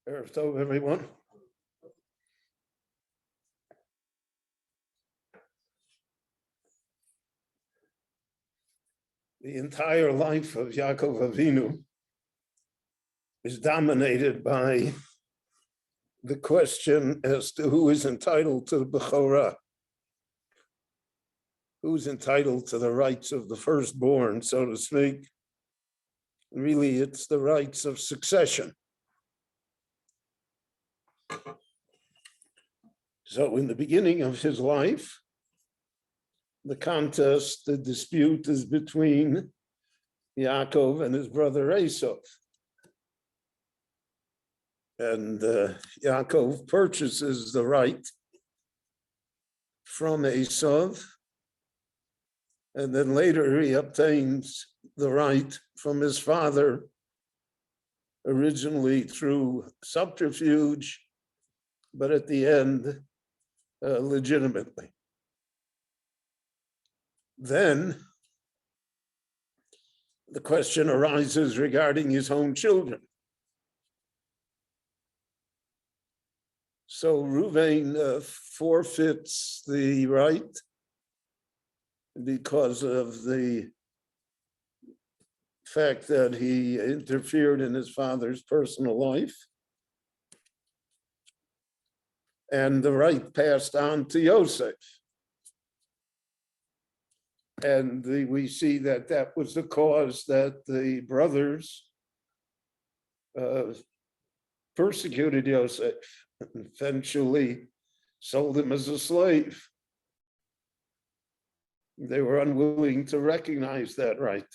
Erev Tov, everyone. The entire life of Yaakov Avinu is dominated by the question as to who is entitled to the Bechorah, who's entitled to the rights of the firstborn, so to speak. Really, it's the rights of succession. So in the beginning of his life, the contest, the dispute is between Yaakov and his brother Esau. And Yaakov purchases the right from Esau, and then later he obtains the right from his father, originally through subterfuge, but at the end, legitimately. Then the question arises regarding his own children. So Reuven forfeits the right because of the fact that he interfered in his father's personal life, and the right passed on to Yosef. And we see that that was the cause that the brothers persecuted Yosef, and eventually sold him as a slave. They were unwilling to recognize that right.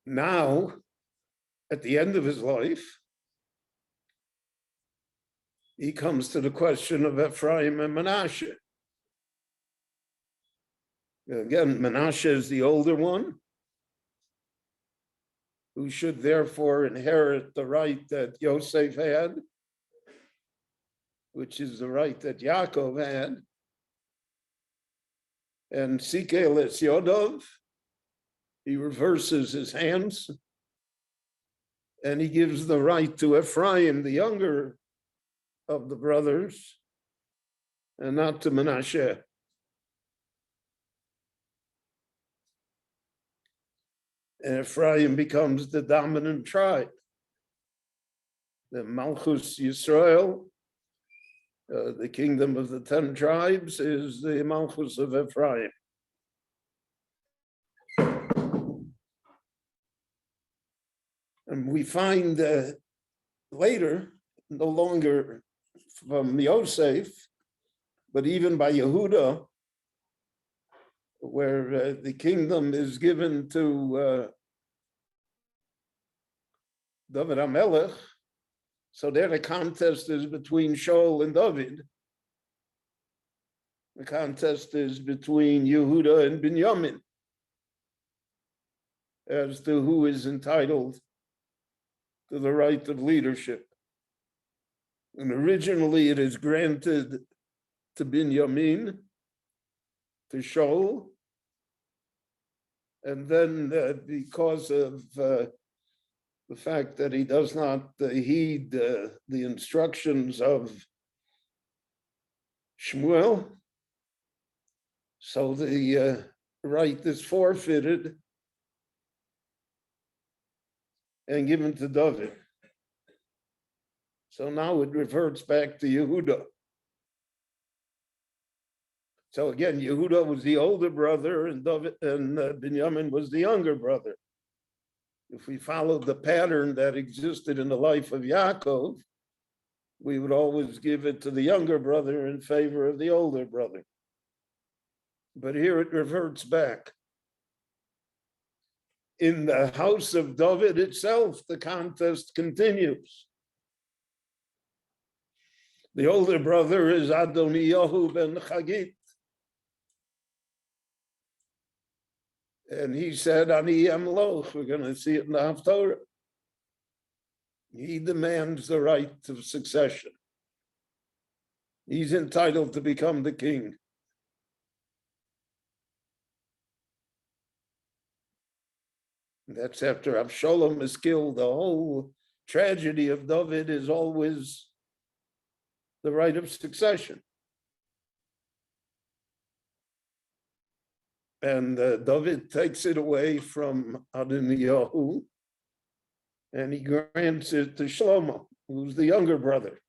Now, at the end of his life, he comes to the question of Ephraim and Manasseh. Again, Manasseh is the older one, who should therefore inherit the right that Yosef had, which is the right that Yaakov had. And Sikel es Yodov, he reverses his hands, and he gives the right to Ephraim, the younger of the brothers, and not to Manasseh. And Ephraim becomes the dominant tribe. The Malchus Yisrael, the kingdom of the 10 tribes, is the Malchus of Ephraim. And we find later, no longer from Yosef, but even by Yehuda, where the kingdom is given to David HaMelech. So there the contest is between Shaul and David. The contest is between Yehuda and Binyamin as to who is entitled to the right of leadership. And originally it is granted to Binyamin, to Shaul, and then because of the fact that he does not heed the instructions of Shmuel, so the right is forfeited and given to David. So now it reverts back to Yehuda. So again, Yehuda was the older brother, and David and Binyamin was the younger brother. If we followed the pattern that existed in the life of Yaakov, we would always give it to the younger brother in favor of the older brother. But here it reverts back. In the house of David itself, the contest continues. The older brother is Adoniyahu ben Chagit. And he said, Ani Amloch, we're going to see it in the Haftorah. He demands the right of succession. He's entitled to become the king. That's after Avshalom is killed. The whole tragedy of David is always the right of succession. And David takes it away from Adoniyahu, and he grants it to Shlomo, who's the younger brother.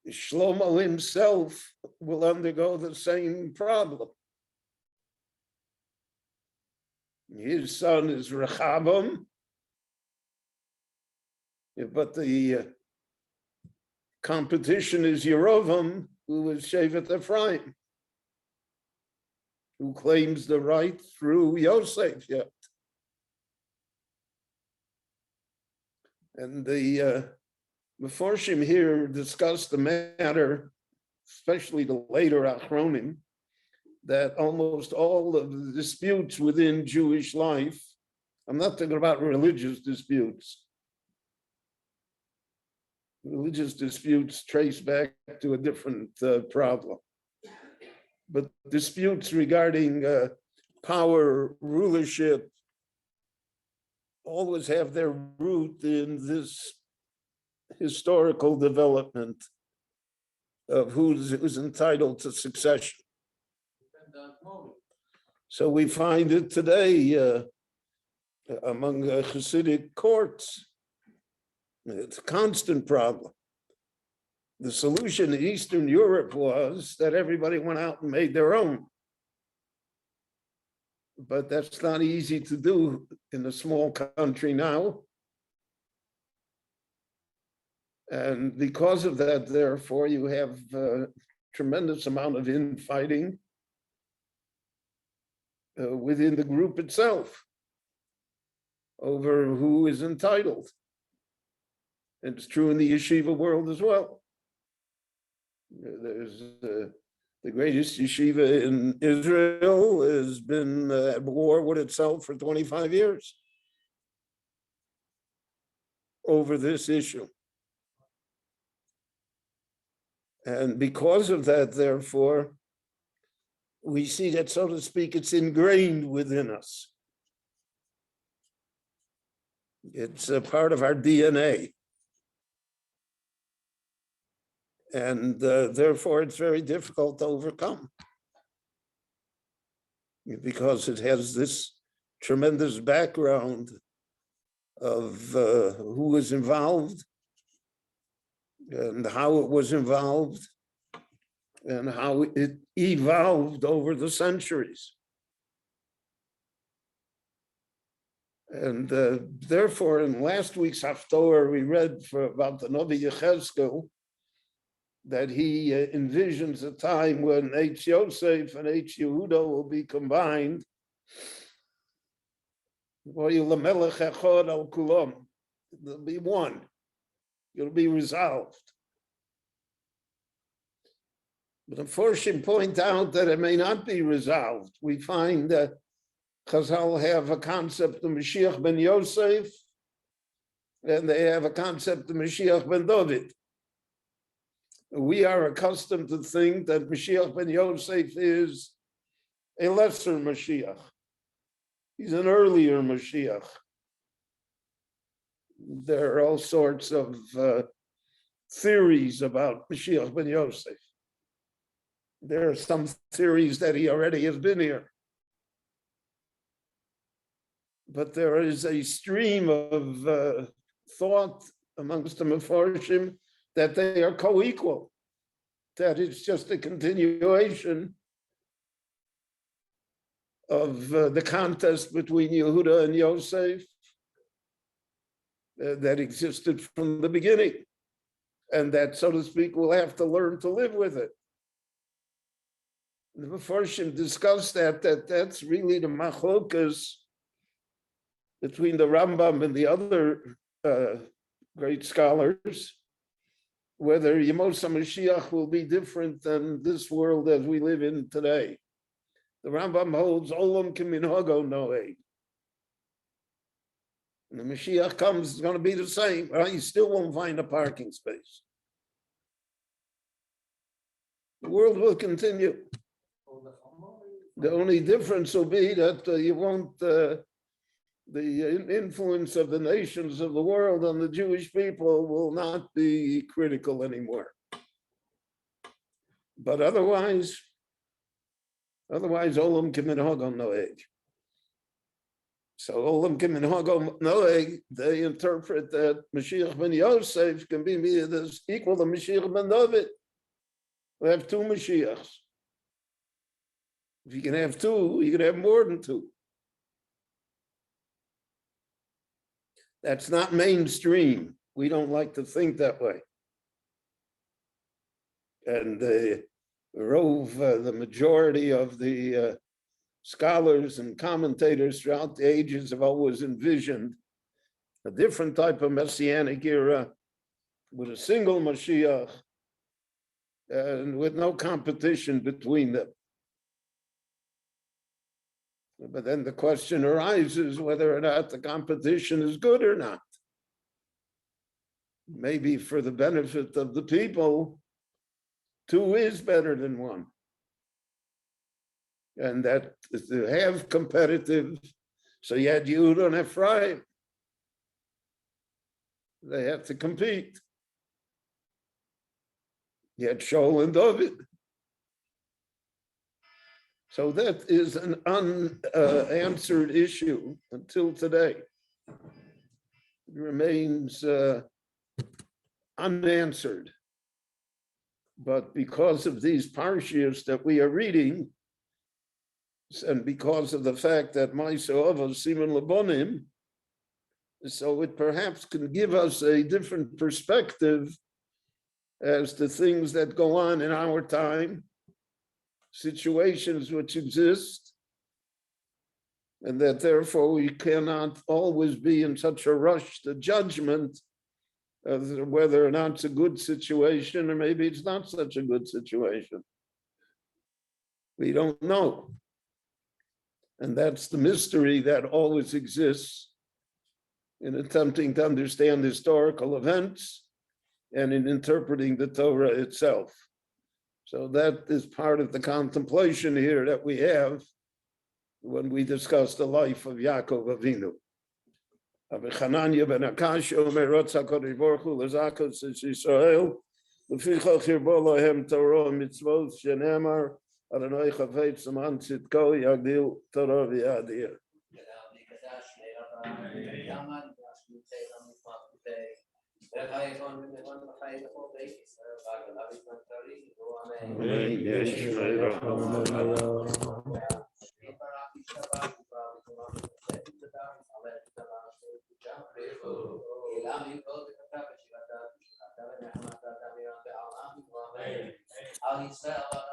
Shlomo himself will undergo the same problem. His son is Rechavam, but the competition is Yerovam, who is Shevet Ephraim, who claims the right through Yosef yet. And the Meforshim here discuss the matter, especially the later Achronim, that almost all of the disputes within Jewish life, I'm not talking about religious disputes. Religious disputes trace back to a different problem. But disputes regarding power, rulership, always have their root in this historical development of who's entitled to succession. So we find it today among Hasidic courts. It's a constant problem. The solution in Eastern Europe was that everybody went out and made their own. But that's not easy to do in a small country now. And because of that, therefore, you have a tremendous amount of infighting within the group itself over who is entitled. And it's true in the yeshiva world as well. There's the greatest yeshiva in Israel has been at war with itself for 25 years over this issue. And because of that, therefore, we see that, so to speak, it's ingrained within us. It's a part of our DNA. And therefore, it's very difficult to overcome because it has this tremendous background of who was involved and how it was involved and how it evolved over the centuries. And therefore, in last week's Haftorah, we read about the Novi Yechezkel, that he envisions a time when H. Yosef and H. Yehuda will be combined. There'll be one. It'll be resolved. But unfortunately, point out that it may not be resolved. We find that Chazal have a concept of Mashiach ben Yosef, and they have a concept of Mashiach ben David. We are accustomed to think that Mashiach ben Yosef is a lesser Mashiach. He's an earlier Mashiach. There are all sorts of theories about Mashiach ben Yosef. There are some theories that he already has been here. But there is a stream of thought amongst the Mefarshim that they are co-equal, that it's just a continuation of the contest between Yehuda and Yosef that existed from the beginning, and that, so to speak, we'll have to learn to live with it. The Mefarshim discussed that's really the machlokas between the Rambam and the other great scholars, whether Yemos HaMashiach will be different than this world as we live in today. The Rambam holds Olam Keminhago Noeg. When the Mashiach comes, it's going to be the same. Right? You still won't find a parking space. The world will continue. The only difference will be that you won't, the influence of the nations of the world on the Jewish people will not be critical anymore. But otherwise, Olam Kiminhagam Noeg. So Olam Kiminhagam Noeg, they interpret that Mashiach ben Yosef can be equal to Mashiach ben David. We have two Mashiachs. If you can have two, you can have more than two. That's not mainstream. We don't like to think that way. And the majority of the scholars and commentators throughout the ages have always envisioned a different type of messianic era with a single Mashiach and with no competition between them. But then the question arises whether or not the competition is good or not. Maybe for the benefit of the people, two is better than one. And that is to have competitive, so you had Yehuda and Ephraim. They have to compete. You had Shaul and David. So that is an unanswered issue until today. It remains unanswered. But because of these parshias that we are reading, and because of the fact that Ma'aseh Avos Siman Labonim, so it perhaps can give us a different perspective as to things that go on in our time, situations which exist, and that therefore we cannot always be in such a rush to judgment of whether or not it's a good situation, or maybe it's not such a good situation. We don't know. And that's the mystery that always exists in attempting to understand historical events and in interpreting the Torah itself. So that is part of the contemplation here that we have when we discuss the life of Yaakov Avinu. Rabbi Chananya ben Akash Omer Rotz HaKadosh Baruch Hu L'Zakos Es Yisrael L'fichach Yirbo Lohem Torah Mitzvot Shenemar Adonai Chafetz L'man Tzidko Yagdil Torah V'Yadir. Amen.